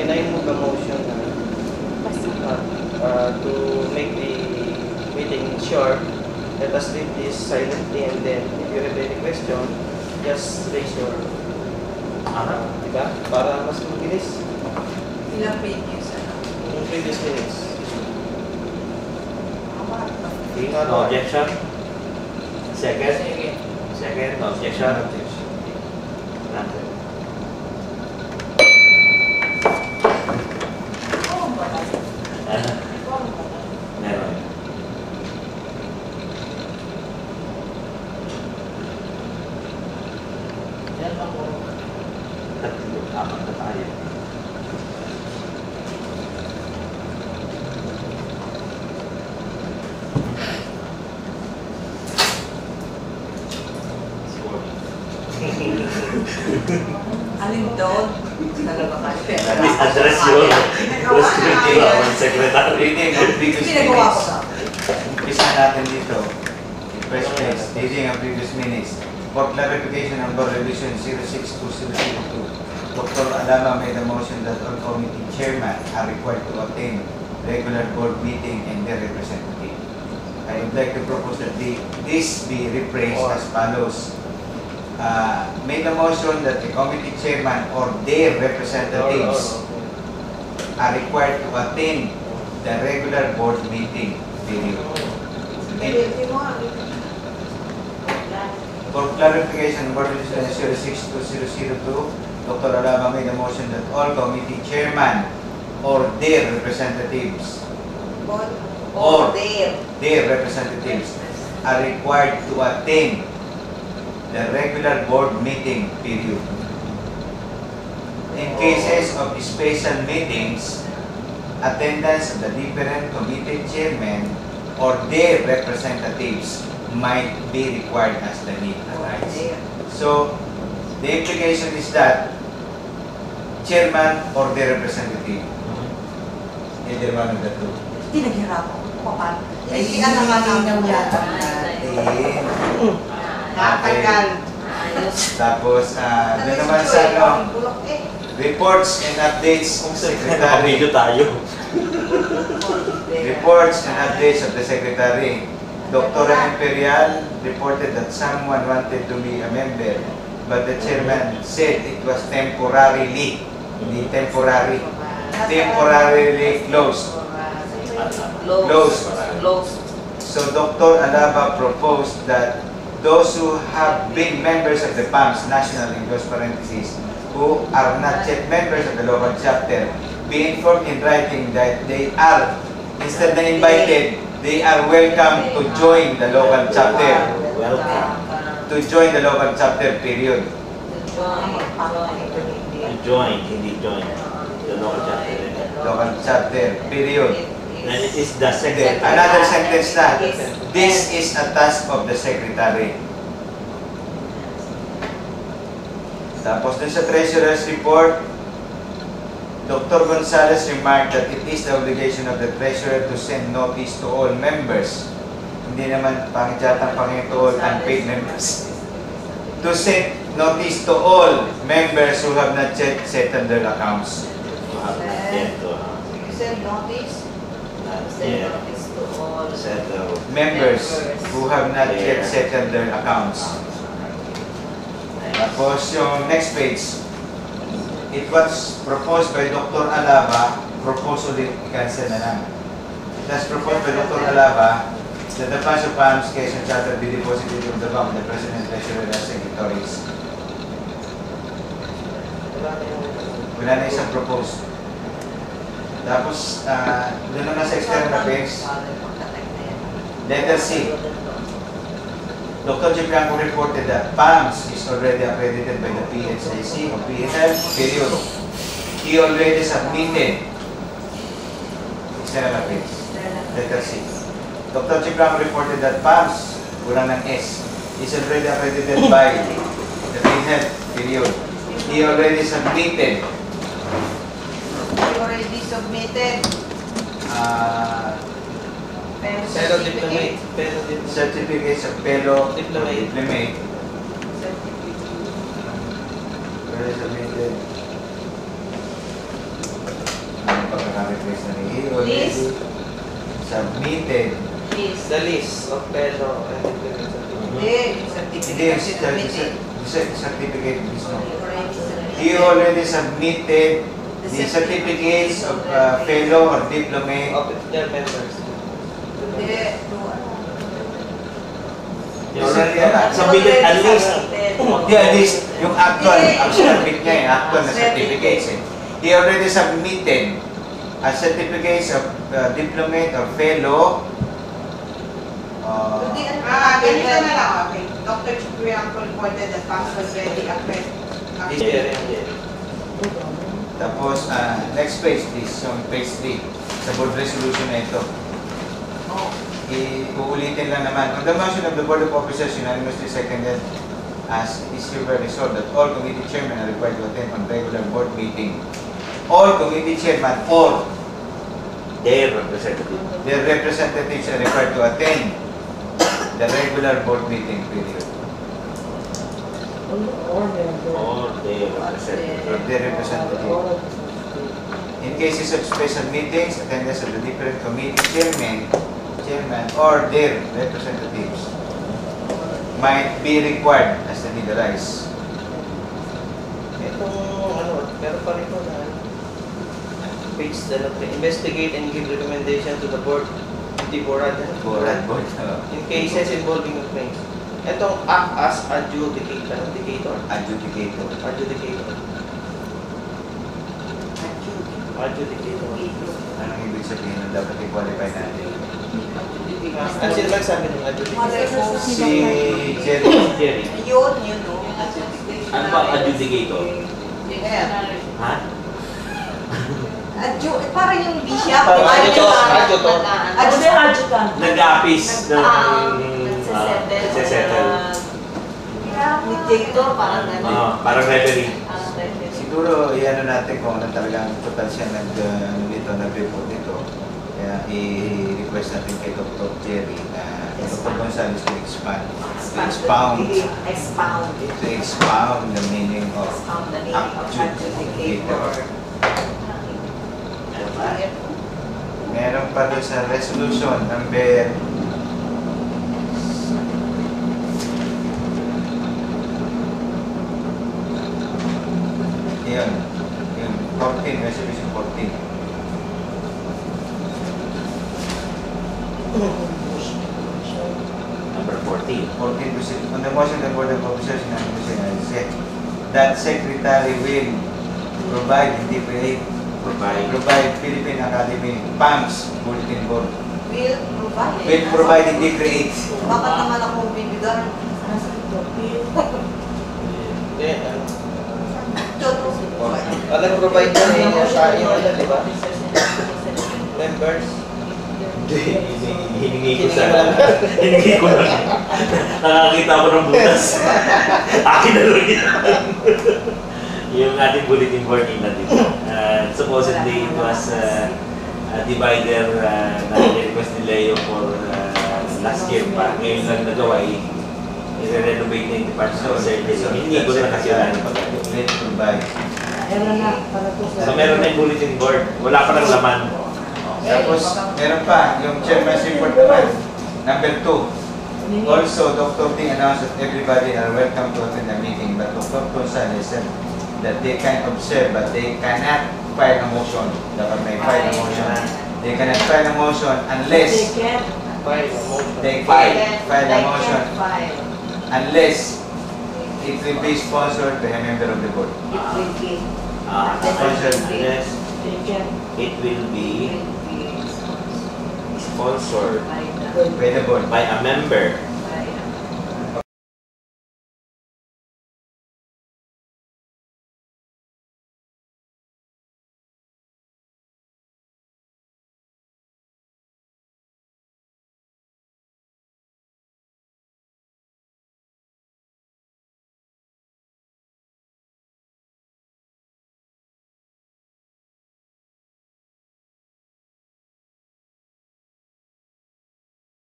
can I move a motion to make the meeting short? Let us leave this silently, and then if you have any question, just raise your diba? Para mas mabilis. Ilang pages? In previous minutes. No objection? Second? Second, no objection? Granted. Meron. Tatlo, apat na tayo. Alin doon? Talaga ka. Address yun. Responsible ang secretary. Reading of previous Pinagawa ko minutes. sa. Umpisa natin dito. In first place, reading of previous minutes. For clarification number revision 062002, Dr. Alama made a motion that all committee chairmen are required to attend regular board meeting and their representative. I would like to propose that this be rephrased as follows. Made a motion that the committee chairman or their representatives are required to attend the regular board meeting period. For clarification, board resolution 062002, Dr. Alaba made a motion that all committee chairman or their representatives or their representatives are required to attend the regular board meeting period. In cases of special meetings, attendance of the different committee chairmen or their representatives might be required as the need arises. So, the implication is that chairman or their representative, either one of the two. Hindi naghihirapan ko. Paano? Hindi ka naman ang naulatan natin. Nakatagal. Tapos, doon naman sa reports and updates of Secretary. Nakapidyo tayo. Reports and updates of the Secretary. Dr. Imperial reported that someone wanted to be a member, but the chairman said it was temporarily closed. So Dr. Alaba proposed that those who have been members of the PAMS National in close parentheses who are not yet members of the local chapter be informed in writing that they are, instead na invited, they are welcome to join the local chapter. Welcome. To join the local chapter period. To join, hindi join. The local chapter. Local chapter period. And it is the secretary. Another sentence na. This is a task of the secretary. Tapos dun sa treasurer's report, Dr. Gonzalez remarked that it is the obligation of the treasurer to send notice to all members. Hindi naman pangitiyatang pangito all unpaid members. To send notice to all members who have not yet settled their accounts. Send notice? Members who have not yet settled their accounts. Tapos yung next page, it was proposed by Dr. Alaba, proposed ulit, i-cancel na lang. It was proposed by Dr. Alaba that the funds of PAMS Quezon Charter be deposited from the bank, the President, Treasurer, and Secretaries. Wala na isang proposed. Tapos, doon naman sa external affairs, letter C. Dr. Gianfranco reported that PAMS is already accredited by the PHIC or PHL period. He already submitted external affairs. Letter C. Dr. Gianfranco reported that PAMS, kulang ng S, is already accredited by the PHL period. He already submitted. Pero diplomate. Certificates of fellow diplomate. Already submitted. secretary. He already List. submitted. Please. The list of fellow and implement Hindi, yung Hindi, certificate na submitted. certificate is no. Already submitted. He already submitted the certificates of fellow or diplomate. of their members. Hindi, Submitted at least. Hindi, at least yung actual submit niya yung actual na certificates eh. He already submitted a certificates of diplomate or fellow. Ganito na lang, okay. Dr. Chiquianco reported that Pastor already This year and year. Tapos, next page please, yung page 3 sa board resolution na ito. Uulitin lang naman. On the motion of the Board of Officers unanimously seconded as is hereby resolved that all committee chairmen are required to attend on regular board meeting. All committee chairmen or Their representative. their representatives are required to attend the regular board meeting period. Or their representative. Or their representative. In cases of special meetings, attendance of the different committee chairman or their representatives might be required as the need arise. Itong meron pa rin po na page 3, investigate and give recommendation to the board, the board, Board. in cases involving claims. Itong act as adjudicator. Adjudicator. Anong ibig sabihin ng dapat i-qualify natin? Ano sino nagsabi ng adjudicator? Si Jerry. Jerry. Yun, no? Ano ba ang adjudicator? Ha? Parang yung bishop. Parang adjutor. Adjutant. Nag-apis ng nagsisettle. Mediator, parang gano'n. parang referee. Siguro, i-ano natin kung ano talagang total siya nag-report dito. Kaya i-request natin kay Dr. Jerry na Dr. Gonzales to expound the meaning of adjudicator. Meron pa doon sa resolution number yung 14, resolution 14. Number 14. 14 to 6. On the motion of the Board of Officers said that Secretary will provide Philippine Academy PAMS Bulletin Board. Will provide and create. Bakit naman ako bibigyan? Alam provide na rin niya sa inyo, di ba? Members. Hiningi ko lang. Nakakita ko ng butas. Akin na lang yan. Yung ating bulletin board na dito. Supposedly it was a divider na request ni Leo for last year pa. Ngayon lang nagawa i-renovate na yung department of service. Hindi ko na kasi wala na pagkakit. Let's provide. So meron na yung bulletin board. Wala pa ng laman. Tapos, meron pa, yung chairman's report naman, number 2. Also, Dr. Ting announced that everybody are welcome to attend the meeting, but Dr. Gonzales said that they can observe, but they cannot file a motion. Dapat may file a motion. They cannot file a motion unless they file a motion unless it will be sponsored by a member of the board. Unless it will be sponsored By the board. by a member